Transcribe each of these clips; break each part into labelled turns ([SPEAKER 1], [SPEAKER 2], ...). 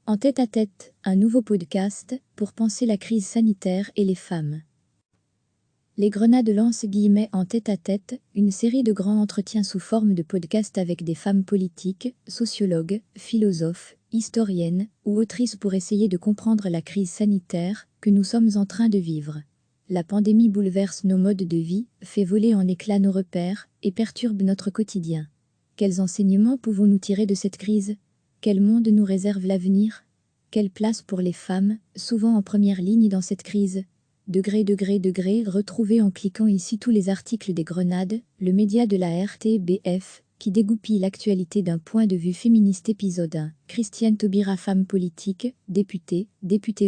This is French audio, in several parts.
[SPEAKER 1] En tête-à-tête, un nouveau podcast pour penser la crise sanitaire et les femmes. Les Grenades lancent « en tête-à-tête », une série de grands entretiens sous forme de podcast avec des femmes politiques, sociologues, philosophes, historiennes ou autrices pour essayer de comprendre la crise sanitaire que nous sommes en train de vivre. La pandémie bouleverse nos modes de vie, fait voler en éclats nos repères et perturbe notre quotidien. Quels enseignements pouvons-nous tirer de cette crise ? Quel monde nous réserve l'avenir ? Quelle place pour les femmes, souvent en première ligne dans cette crise ? Degré, retrouvez en cliquant ici tous les articles des Grenades, le média de la RTBF, qui dégoupille l'actualité d'un point de vue féministe. Épisode 1. Christiane Taubira, femme politique, députée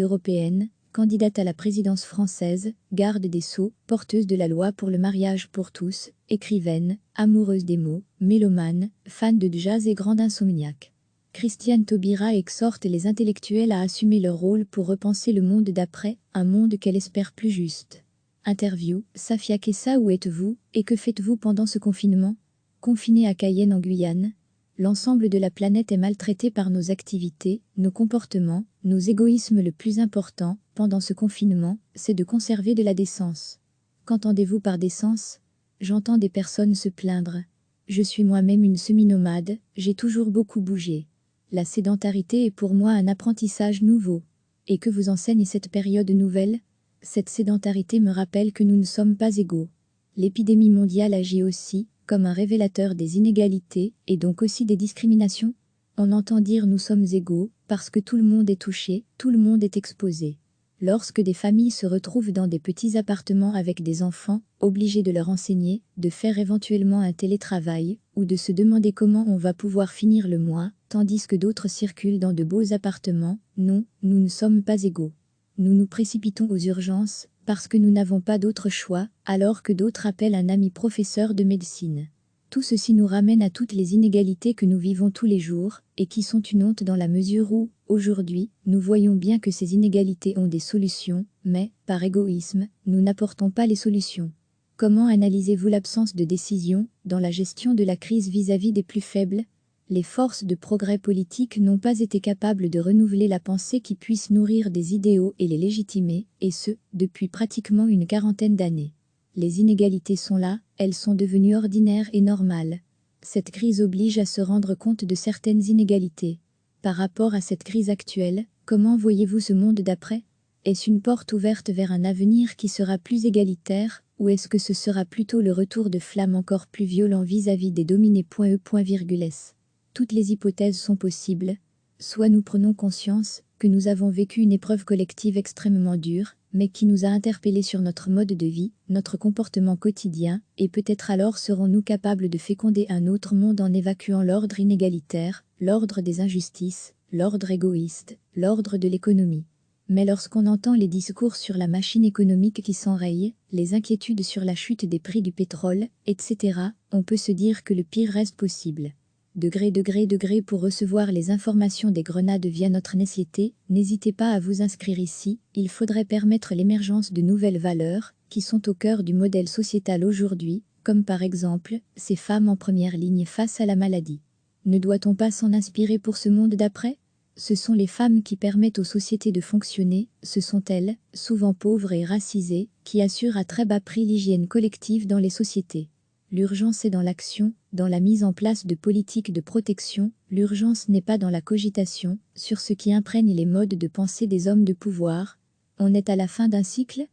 [SPEAKER 1] européenne, candidate à la présidence française, garde des Sceaux, porteuse de la loi pour le mariage pour tous, écrivaine, amoureuse des mots, mélomane, fan de jazz et grande insomniaque. Christiane Taubira exhorte les intellectuels à assumer leur rôle pour repenser le monde d'après, un monde qu'elle espère plus juste. Interview, Safia Kessa, où êtes-vous, et que faites-vous pendant ce confinement ? Confinée à Cayenne en Guyane, l'ensemble de la planète est maltraité par nos activités, nos comportements, nos égoïsmes. Le plus important, pendant ce confinement, c'est de conserver de la décence. Qu'entendez-vous par décence ? J'entends des personnes se plaindre. Je suis moi-même une semi-nomade, j'ai toujours beaucoup bougé. La sédentarité est pour moi un apprentissage nouveau. Et que vous enseigne cette période nouvelle ? Cette sédentarité me rappelle que nous ne sommes pas égaux. L'épidémie mondiale agit aussi, comme un révélateur des inégalités, et donc aussi des discriminations. On entend dire nous sommes égaux, parce que tout le monde est touché, tout le monde est exposé. Lorsque des familles se retrouvent dans des petits appartements avec des enfants, obligés de leur enseigner, de faire éventuellement un télétravail, ou de se demander comment on va pouvoir finir le mois, tandis que d'autres circulent dans de beaux appartements, non, nous ne sommes pas égaux. Nous nous précipitons aux urgences, parce que nous n'avons pas d'autre choix, alors que d'autres appellent un ami professeur de médecine. Tout ceci nous ramène à toutes les inégalités que nous vivons tous les jours, et qui sont une honte dans la mesure où, aujourd'hui, nous voyons bien que ces inégalités ont des solutions, mais, par égoïsme, nous n'apportons pas les solutions. Comment analysez-vous l'absence de décision dans la gestion de la crise vis-à-vis des plus faibles ? Les forces de progrès politique n'ont pas été capables de renouveler la pensée qui puisse nourrir des idéaux et les légitimer, et ce, depuis pratiquement une quarantaine d'années. Les inégalités sont là, elles sont devenues ordinaires et normales. Cette crise oblige à se rendre compte de certaines inégalités. Par rapport à cette crise actuelle, comment voyez-vous ce monde d'après ? Est-ce une porte ouverte vers un avenir qui sera plus égalitaire, ou est-ce que ce sera plutôt le retour de flammes encore plus violents vis-à-vis des dominés ? Toutes les hypothèses sont possibles. Soit nous prenons conscience que nous avons vécu une épreuve collective extrêmement dure, mais qui nous a interpellés sur notre mode de vie, notre comportement quotidien, et peut-être alors serons-nous capables de féconder un autre monde en évacuant l'ordre inégalitaire, l'ordre des injustices, l'ordre égoïste, l'ordre de l'économie. Mais lorsqu'on entend les discours sur la machine économique qui s'enraye, les inquiétudes sur la chute des prix du pétrole, etc., on peut se dire que le pire reste possible. Degré pour recevoir les informations des Grenades via notre newsletter, n'hésitez pas à vous inscrire ici, il faudrait permettre l'émergence de nouvelles valeurs, qui sont au cœur du modèle sociétal aujourd'hui, comme par exemple, ces femmes en première ligne face à la maladie. Ne doit-on pas s'en inspirer pour ce monde d'après ? Ce sont les femmes qui permettent aux sociétés de fonctionner, ce sont elles, souvent pauvres et racisées, qui assurent à très bas prix l'hygiène collective dans les sociétés. L'urgence est dans l'action, dans la mise en place de politiques de protection, l'urgence n'est pas dans la cogitation, sur ce qui imprègne les modes de pensée des hommes de pouvoir. On est à la fin d'un cycle ?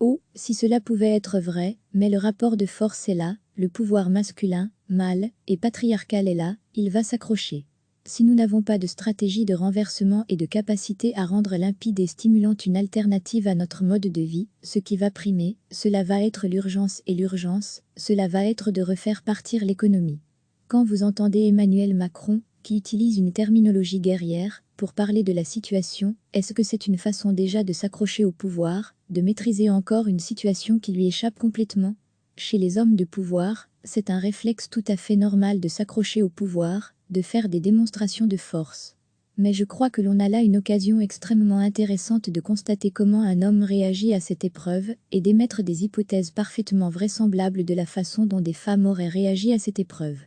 [SPEAKER 1] Oh, si cela pouvait être vrai, mais le rapport de force est là, le pouvoir masculin, mâle et patriarcal est là, il va s'accrocher. Si nous n'avons pas de stratégie de renversement et de capacité à rendre limpide et stimulante une alternative à notre mode de vie, ce qui va primer, cela va être l'urgence et l'urgence, cela va être de refaire partir l'économie. Quand vous entendez Emmanuel Macron, qui utilise une terminologie guerrière, pour parler de la situation, est-ce que c'est une façon déjà de s'accrocher au pouvoir, de maîtriser encore une situation qui lui échappe complètement ? Chez les hommes de pouvoir, c'est un réflexe tout à fait normal de s'accrocher au pouvoir, de faire des démonstrations de force. Mais je crois que l'on a là une occasion extrêmement intéressante de constater comment un homme réagit à cette épreuve et d'émettre des hypothèses parfaitement vraisemblables de la façon dont des femmes auraient réagi à cette épreuve.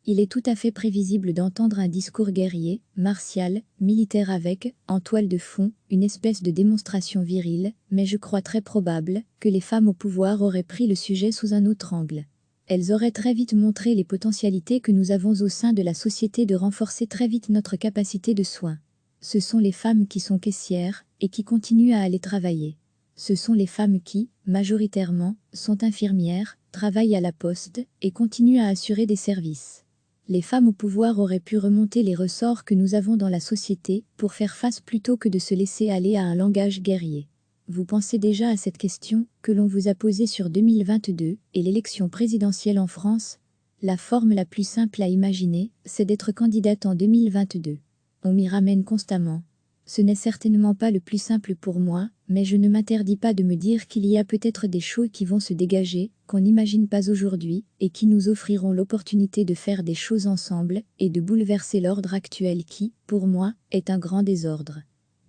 [SPEAKER 1] Il est tout à fait prévisible d'entendre un discours guerrier, martial, militaire avec, en toile de fond, une espèce de démonstration virile, mais je crois très probable que les femmes au pouvoir auraient pris le sujet sous un autre angle. Elles auraient très vite montré les potentialités que nous avons au sein de la société de renforcer très vite notre capacité de soins. Ce sont les femmes qui sont caissières et qui continuent à aller travailler. Ce sont les femmes qui, majoritairement, sont infirmières, travaillent à la poste et continuent à assurer des services. Les femmes au pouvoir auraient pu remonter les ressorts que nous avons dans la société pour faire face plutôt que de se laisser aller à un langage guerrier. Vous pensez déjà à cette question que l'on vous a posée sur 2022 et l'élection présidentielle en France? La forme la plus simple à imaginer, c'est d'être candidate en 2022. On m'y ramène constamment. Ce n'est certainement pas le plus simple pour moi, mais je ne m'interdis pas de me dire qu'il y a peut-être des choses qui vont se dégager, qu'on n'imagine pas aujourd'hui, et qui nous offriront l'opportunité de faire des choses ensemble, et de bouleverser l'ordre actuel qui, pour moi, est un grand désordre.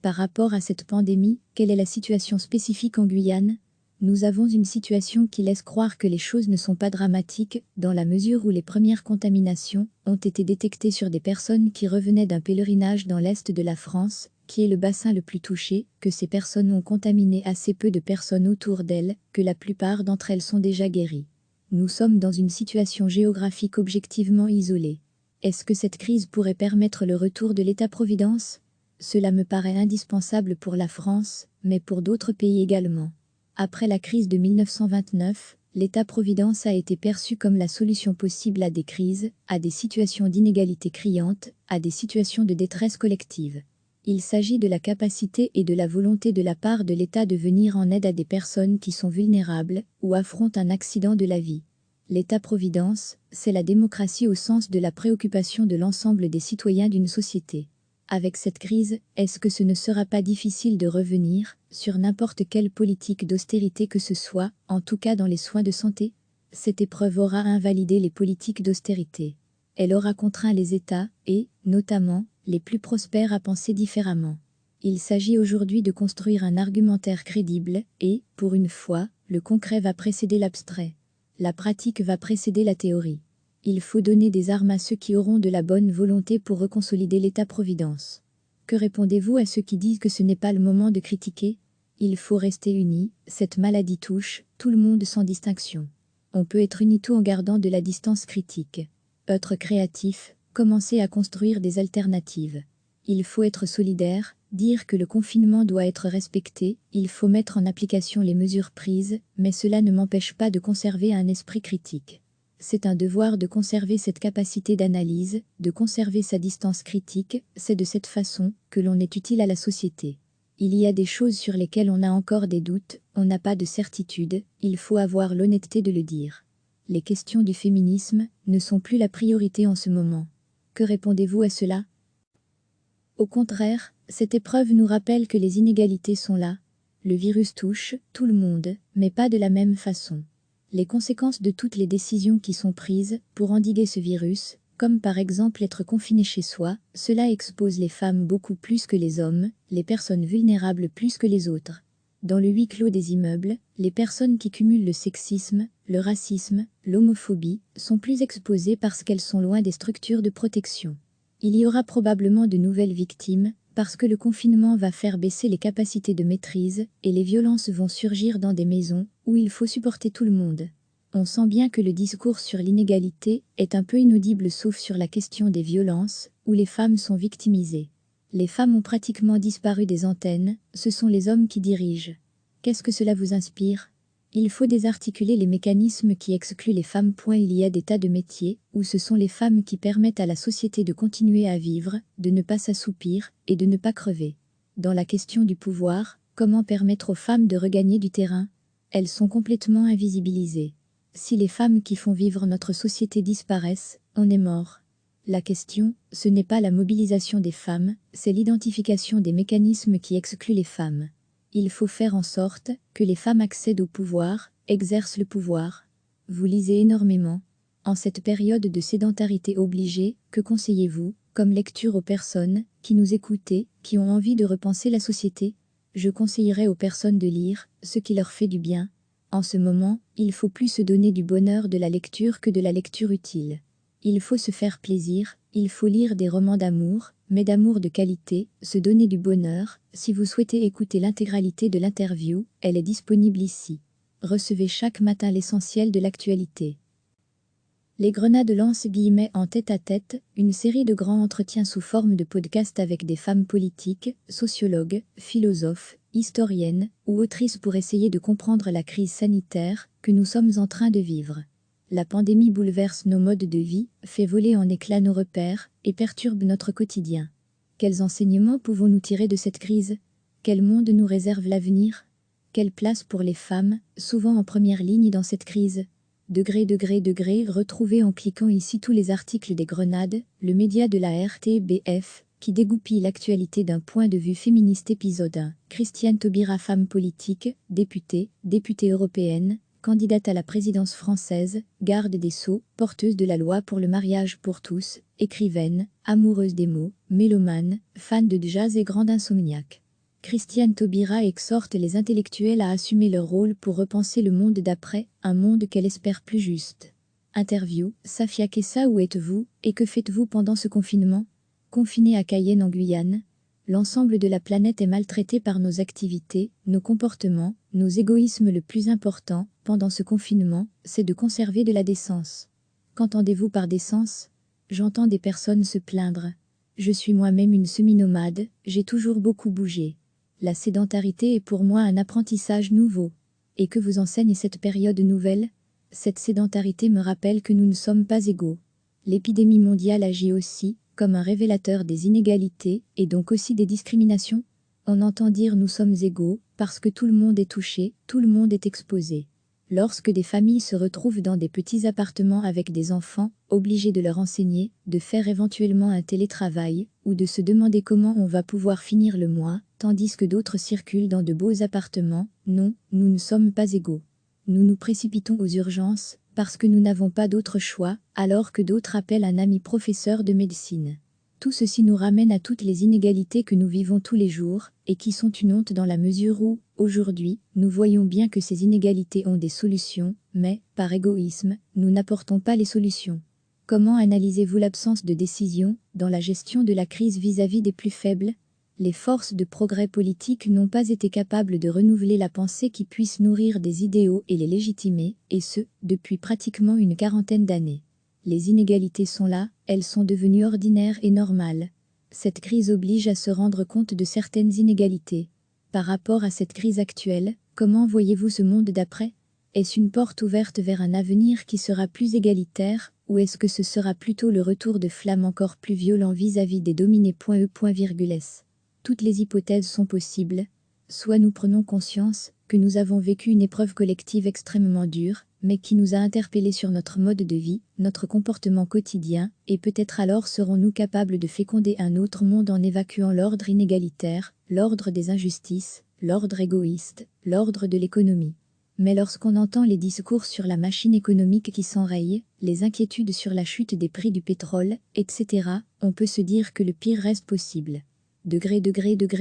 [SPEAKER 1] Par rapport à cette pandémie, quelle est la situation spécifique en Guyane? Nous avons une situation qui laisse croire que les choses ne sont pas dramatiques, dans la mesure où les premières contaminations ont été détectées sur des personnes qui revenaient d'un pèlerinage dans l'est de la France, qui est le bassin le plus touché, que ces personnes ont contaminé assez peu de personnes autour d'elles, que la plupart d'entre elles sont déjà guéries. Nous sommes dans une situation géographique objectivement isolée. Est-ce que cette crise pourrait permettre le retour de l'État-providence? Cela me paraît indispensable pour la France, mais pour d'autres pays également. Après la crise de 1929, l'État-providence a été perçu comme la solution possible à des crises, à des situations d'inégalité criantes, à des situations de détresse collective. Il s'agit de la capacité et de la volonté de la part de l'État de venir en aide à des personnes qui sont vulnérables ou affrontent un accident de la vie. L'État-providence, c'est la démocratie au sens de la préoccupation de l'ensemble des citoyens d'une société. Avec cette crise, est-ce que ce ne sera pas difficile de revenir sur n'importe quelle politique d'austérité que ce soit, en tout cas dans les soins de santé? Cette épreuve aura invalidé les politiques d'austérité. Elle aura contraint les États et, notamment, les plus prospères à penser différemment. Il s'agit aujourd'hui de construire un argumentaire crédible et, pour une fois, le concret va précéder l'abstrait. La pratique va précéder la théorie. Il faut donner des armes à ceux qui auront de la bonne volonté pour reconsolider l'État-providence. Que répondez-vous à ceux qui disent que ce n'est pas le moment de critiquer? Il faut rester unis, cette maladie touche tout le monde sans distinction. On peut être unis tout en gardant de la distance critique. Être créatif, commencer à construire des alternatives. Il faut être solidaire, dire que le confinement doit être respecté, il faut mettre en application les mesures prises, mais cela ne m'empêche pas de conserver un esprit critique. C'est un devoir de conserver cette capacité d'analyse, de conserver sa distance critique, c'est de cette façon que l'on est utile à la société. Il y a des choses sur lesquelles on a encore des doutes, on n'a pas de certitude, il faut avoir l'honnêteté de le dire. Les questions du féminisme ne sont plus la priorité en ce moment. Que répondez-vous à cela? Au contraire, cette épreuve nous rappelle que les inégalités sont là. Le virus touche tout le monde, mais pas de la même façon. Les conséquences de toutes les décisions qui sont prises pour endiguer ce virus, comme par exemple être confiné chez soi, cela expose les femmes beaucoup plus que les hommes, les personnes vulnérables plus que les autres. Dans le huis clos des immeubles, les personnes qui cumulent le sexisme, le racisme, l'homophobie, sont plus exposées parce qu'elles sont loin des structures de protection. Il y aura probablement de nouvelles victimes, parce que le confinement va faire baisser les capacités de maîtrise, et les violences vont surgir dans des maisons, où il faut supporter tout le monde. On sent bien que le discours sur l'inégalité est un peu inaudible sauf sur la question des violences, où les femmes sont victimisées. Les femmes ont pratiquement disparu des antennes, ce sont les hommes qui dirigent. Qu'est-ce que cela vous inspire? Il faut désarticuler les mécanismes qui excluent les femmes. Il y a des tas de métiers où ce sont les femmes qui permettent à la société de continuer à vivre, de ne pas s'assoupir et de ne pas crever. Dans la question du pouvoir, comment permettre aux femmes de regagner du terrain? Elles sont complètement invisibilisées. Si les femmes qui font vivre notre société disparaissent, on est mort. La question, ce n'est pas la mobilisation des femmes, c'est l'identification des mécanismes qui excluent les femmes. Il faut faire en sorte que les femmes accèdent au pouvoir, exercent le pouvoir. Vous lisez énormément. En cette période de sédentarité obligée, que conseillez-vous, comme lecture aux personnes qui nous écoutaient, qui ont envie de repenser la société? Je conseillerais aux personnes de lire ce qui leur fait du bien. En ce moment, il faut plus se donner du bonheur de la lecture que de la lecture utile. Il faut se faire plaisir, il faut lire des romans d'amour, mais d'amour de qualité, se donner du bonheur. Si vous souhaitez écouter l'intégralité de l'interview, elle est disponible ici. Recevez chaque matin l'essentiel de l'actualité. Les Grenades lancent en tête-à-tête, une série de grands entretiens sous forme de podcast avec des femmes politiques, sociologues, philosophes, historiennes ou autrices pour essayer de comprendre la crise sanitaire que nous sommes en train de vivre. La pandémie bouleverse nos modes de vie, fait voler en éclats nos repères et perturbe notre quotidien. Quels enseignements pouvons-nous tirer de cette crise? Quel monde nous réserve l'avenir? Quelle place pour les femmes, souvent en première ligne dans cette crise? Degré, retrouvez en cliquant ici tous les articles des Grenades, le média de la RTBF, qui dégoupille l'actualité d'un point de vue féministe. Épisode 1. Christiane Taubira, femme politique, députée européenne, candidate à la présidence française, garde des Sceaux, porteuse de la loi pour le mariage pour tous, écrivaine, amoureuse des mots, mélomane, fan de jazz et grande insomniaque. Christiane Taubira exhorte les intellectuels à assumer leur rôle pour repenser le monde d'après, un monde qu'elle espère plus juste. Interview, Safia Kessa, où êtes-vous, et que faites-vous pendant ce confinement? Confinée à Cayenne en Guyane, l'ensemble de la planète est maltraité par nos activités, nos comportements, nos égoïsmes. Le plus important, pendant ce confinement, c'est de conserver de la décence. Qu'entendez-vous par décence? J'entends des personnes se plaindre. Je suis moi-même une semi-nomade, j'ai toujours beaucoup bougé. La sédentarité est pour moi un apprentissage nouveau. Et que vous enseigne cette période nouvelle? Cette sédentarité me rappelle que nous ne sommes pas égaux. L'épidémie mondiale agit aussi comme un révélateur des inégalités et donc aussi des discriminations. On entend dire nous sommes égaux parce que tout le monde est touché, tout le monde est exposé. Lorsque des familles se retrouvent dans des petits appartements avec des enfants, obligés de leur enseigner, de faire éventuellement un télétravail, ou de se demander comment on va pouvoir finir le mois, tandis que d'autres circulent dans de beaux appartements, non, nous ne sommes pas égaux. Nous nous précipitons aux urgences, parce que nous n'avons pas d'autre choix, alors que d'autres appellent un ami professeur de médecine. Tout ceci nous ramène à toutes les inégalités que nous vivons tous les jours, et qui sont une honte dans la mesure où, aujourd'hui, nous voyons bien que ces inégalités ont des solutions, mais, par égoïsme, nous n'apportons pas les solutions. Comment analysez-vous l'absence de décision dans la gestion de la crise vis-à-vis des plus faibles? Les forces de progrès politique n'ont pas été capables de renouveler la pensée qui puisse nourrir des idéaux et les légitimer, et ce, depuis pratiquement une quarantaine d'années. Les inégalités sont là, elles sont devenues ordinaires et normales. Cette crise oblige à se rendre compte de certaines inégalités. Par rapport à cette crise actuelle, comment voyez-vous ce monde d'après? Est-ce une porte ouverte vers un avenir qui sera plus égalitaire, ou est-ce que ce sera plutôt le retour de flammes encore plus violents vis-à-vis des dominés.e.s? Toutes les hypothèses sont possibles. Soit nous prenons conscience que nous avons vécu une épreuve collective extrêmement dure, mais qui nous a interpellés sur notre mode de vie, notre comportement quotidien, et peut-être alors serons-nous capables de féconder un autre monde en évacuant l'ordre inégalitaire, l'ordre des injustices, l'ordre égoïste, l'ordre de l'économie. Mais lorsqu'on entend les discours sur la machine économique qui s'enraye, les inquiétudes sur la chute des prix du pétrole, etc., on peut se dire que le pire reste possible. Degré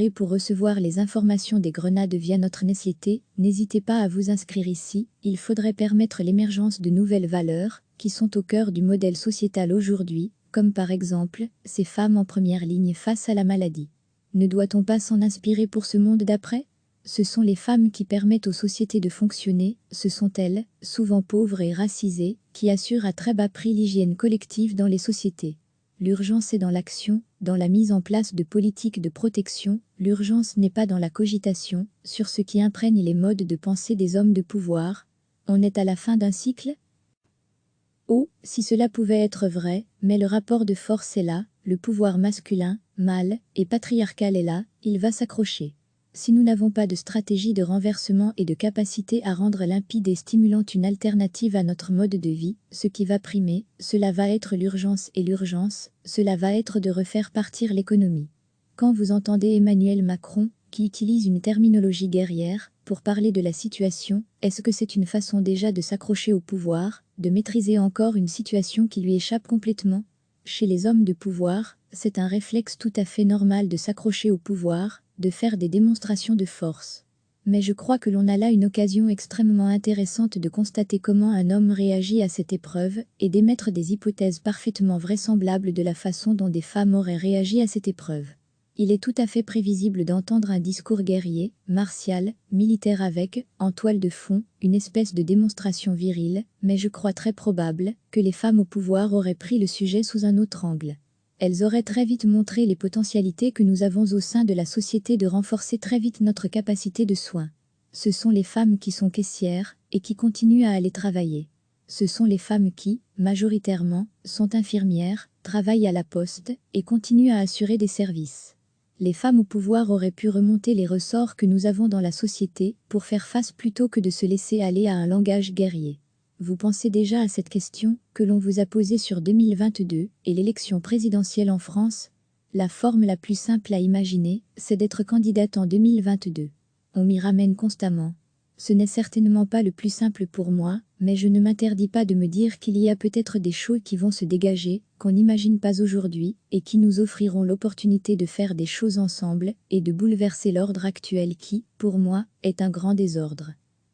[SPEAKER 1] pour recevoir les informations des Grenades via notre newsletter, n'hésitez pas à vous inscrire ici. Il faudrait permettre l'émergence de nouvelles valeurs qui sont au cœur du modèle sociétal aujourd'hui, comme par exemple ces femmes en première ligne face à la maladie. Ne doit-on pas s'en inspirer pour ce monde d'après? Ce sont les femmes qui permettent aux sociétés de fonctionner, ce sont elles, souvent pauvres et racisées, qui assurent à très bas prix l'hygiène collective dans les sociétés. L'urgence est dans l'action, dans la mise en place de politiques de protection. L'urgence n'est pas dans la cogitation sur ce qui imprègne les modes de pensée des hommes de pouvoir. On est à la fin d'un cycle? Oh, si cela pouvait être vrai, mais le rapport de force est là, le pouvoir masculin, mâle et patriarcal est là, il va s'accrocher. Si nous n'avons pas de stratégie de renversement et de capacité à rendre limpide et stimulante une alternative à notre mode de vie, ce qui va primer, cela va être l'urgence, et l'urgence, cela va être de refaire partir l'économie. Quand vous entendez Emmanuel Macron, qui utilise une terminologie guerrière, pour parler de la situation, est-ce que c'est une façon déjà de s'accrocher au pouvoir, de maîtriser encore une situation qui lui échappe complètement? Chez les hommes de pouvoir, c'est un réflexe tout à fait normal de s'accrocher au pouvoir, de faire des démonstrations de force. mais je crois que l'on a là une occasion extrêmement intéressante de constater comment un homme réagit à cette épreuve et d'émettre des hypothèses parfaitement vraisemblables de la façon dont des femmes auraient réagi à cette épreuve. Il est tout à fait prévisible d'entendre un discours guerrier, martial, militaire avec, en toile de fond, une espèce de démonstration virile, mais je crois très probable que les femmes au pouvoir auraient pris le sujet sous un autre angle. Elles auraient très vite montré les potentialités que nous avons au sein de la société de renforcer très vite notre capacité de soins. Ce sont les femmes qui sont caissières et qui continuent à aller travailler. Ce sont les femmes qui, majoritairement, sont infirmières, travaillent à la poste et continuent à assurer des services. Les femmes au pouvoir auraient pu remonter les ressorts que nous avons dans la société pour faire face plutôt que de se laisser aller à un langage guerrier. Vous pensez déjà à cette question que l'on vous a posée sur 2022 et l'élection présidentielle en France? La forme la plus simple à imaginer, c'est d'être candidate en 2022. On m'y ramène constamment. Ce n'est certainement pas le plus simple pour moi, mais je ne m'interdis pas de me dire qu'il y a peut-être des choses qui vont se dégager, qu'on n'imagine pas aujourd'hui, et qui nous offriront l'opportunité de faire des choses ensemble et de bouleverser l'ordre actuel qui, pour moi, est un grand désordre.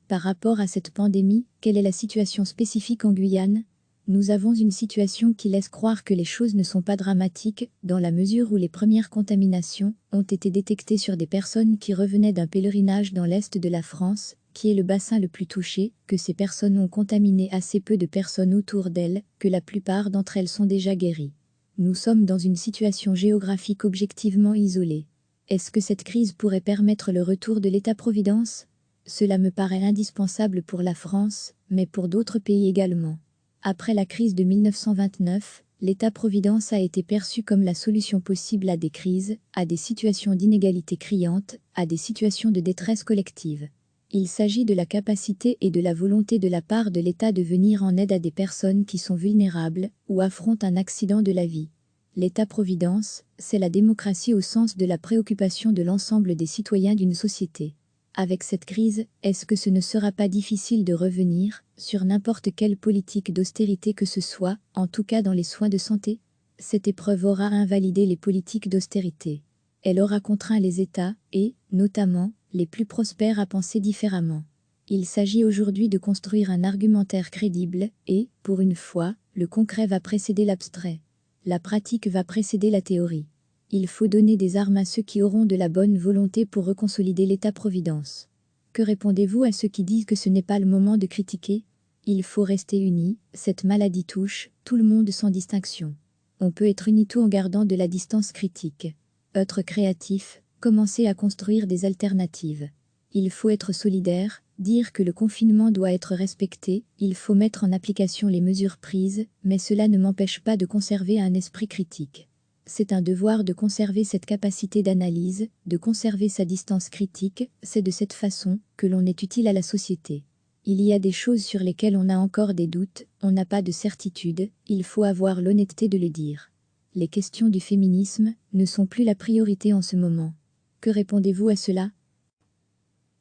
[SPEAKER 1] Par rapport à cette pandémie, quelle est la situation spécifique en Guyane? Nous avons une situation qui laisse croire que les choses ne sont pas dramatiques, dans la mesure où les premières contaminations ont été détectées sur des personnes qui revenaient d'un pèlerinage dans l'est de la France, qui est le bassin le plus touché, que ces personnes ont contaminé assez peu de personnes autour d'elles, que la plupart d'entre elles sont déjà guéries. Nous sommes dans une situation géographique objectivement isolée. Est-ce que cette crise pourrait permettre le retour de l'État-providence? Cela me paraît indispensable pour la France, mais pour d'autres pays également. Après la crise de 1929, l'État-providence a été perçu comme la solution possible à des crises, à des situations d'inégalité criantes, à des situations de détresse collective. Il s'agit de la capacité et de la volonté de la part de l'État de venir en aide à des personnes qui sont vulnérables ou affrontent un accident de la vie. L'État-providence, c'est la démocratie au sens de la préoccupation de l'ensemble des citoyens d'une société. Avec cette crise, est-ce que ce ne sera pas difficile de revenir sur n'importe quelle politique d'austérité que ce soit, en tout cas dans les soins de santé? Cette épreuve aura invalidé les politiques d'austérité. Elle aura contraint les États, et, notamment, les plus prospères à penser différemment. Il s'agit aujourd'hui de construire un argumentaire crédible, et, pour une fois, le concret va précéder l'abstrait. La pratique va précéder la théorie. Il faut donner des armes à ceux qui auront de la bonne volonté pour reconsolider l'État-providence. Que répondez-vous à ceux qui disent que ce n'est pas le moment de critiquer? Il faut rester unis, cette maladie touche tout le monde sans distinction. On peut être unis tout en gardant de la distance critique. Être créatif, commencer à construire des alternatives. Il faut être solidaire, dire que le confinement doit être respecté, il faut mettre en application les mesures prises, mais cela ne m'empêche pas de conserver un esprit critique. C'est un devoir de conserver cette capacité d'analyse, de conserver sa distance critique, c'est de cette façon que l'on est utile à la société. Il y a des choses sur lesquelles on a encore des doutes, on n'a pas de certitude, il faut avoir l'honnêteté de le dire. Les questions du féminisme ne sont plus la priorité en ce moment. Que répondez-vous à cela?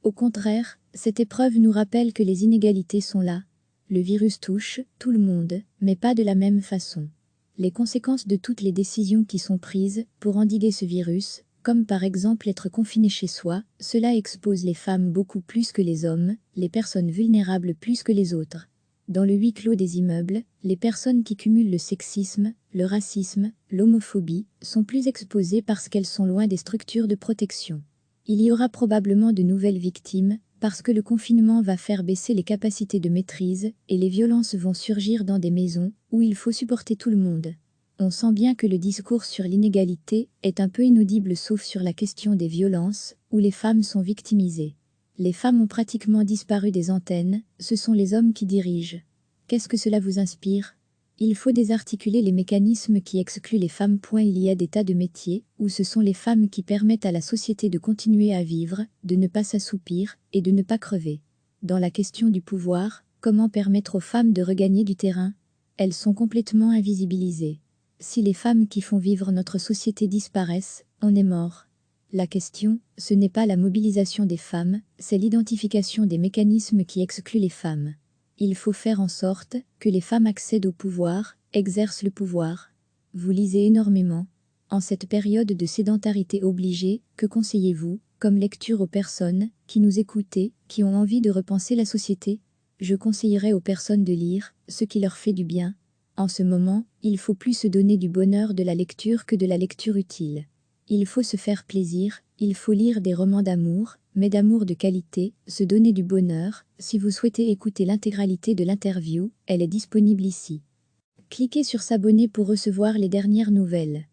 [SPEAKER 1] Au contraire, cette épreuve nous rappelle que les inégalités sont là. Le virus touche tout le monde, mais pas de la même façon. Les conséquences de toutes les décisions qui sont prises pour endiguer ce virus, comme par exemple être confiné chez soi, cela expose les femmes beaucoup plus que les hommes, les personnes vulnérables plus que les autres. Dans le huis clos des immeubles, les personnes qui cumulent le sexisme, le racisme, l'homophobie, sont plus exposées parce qu'elles sont loin des structures de protection. Il y aura probablement de nouvelles victimes, parce que le confinement va faire baisser les capacités de maîtrise, et les violences vont surgir dans des maisons, où il faut supporter tout le monde. On sent bien que le discours sur l'inégalité est un peu inaudible sauf sur la question des violences, où les femmes sont victimisées. Les femmes ont pratiquement disparu des antennes, ce sont les hommes qui dirigent. Qu'est-ce que cela vous inspire? Il faut désarticuler les mécanismes qui excluent les femmes. Il y a des tas de métiers où ce sont les femmes qui permettent à la société de continuer à vivre, de ne pas s'assoupir et de ne pas crever. Dans la question du pouvoir, comment permettre aux femmes de regagner du terrain? Elles sont complètement invisibilisées. Si les femmes qui font vivre notre société disparaissent, on est mort. La question, ce n'est pas la mobilisation des femmes, c'est l'identification des mécanismes qui excluent les femmes. Il faut faire en sorte que les femmes accèdent au pouvoir, exercent le pouvoir. Vous lisez énormément. En cette période de sédentarité obligée, que conseillez-vous, comme lecture aux personnes qui nous écoutaient, qui ont envie de repenser la société? Je conseillerais aux personnes de lire ce qui leur fait du bien. En ce moment, il faut plus se donner du bonheur de la lecture que de la lecture utile. Il faut se faire plaisir, il faut lire des romans d'amour, mais d'amour de qualité, se donner du bonheur. Si vous souhaitez écouter l'intégralité de l'interview, elle est disponible ici. Cliquez sur s'abonner pour recevoir les dernières nouvelles.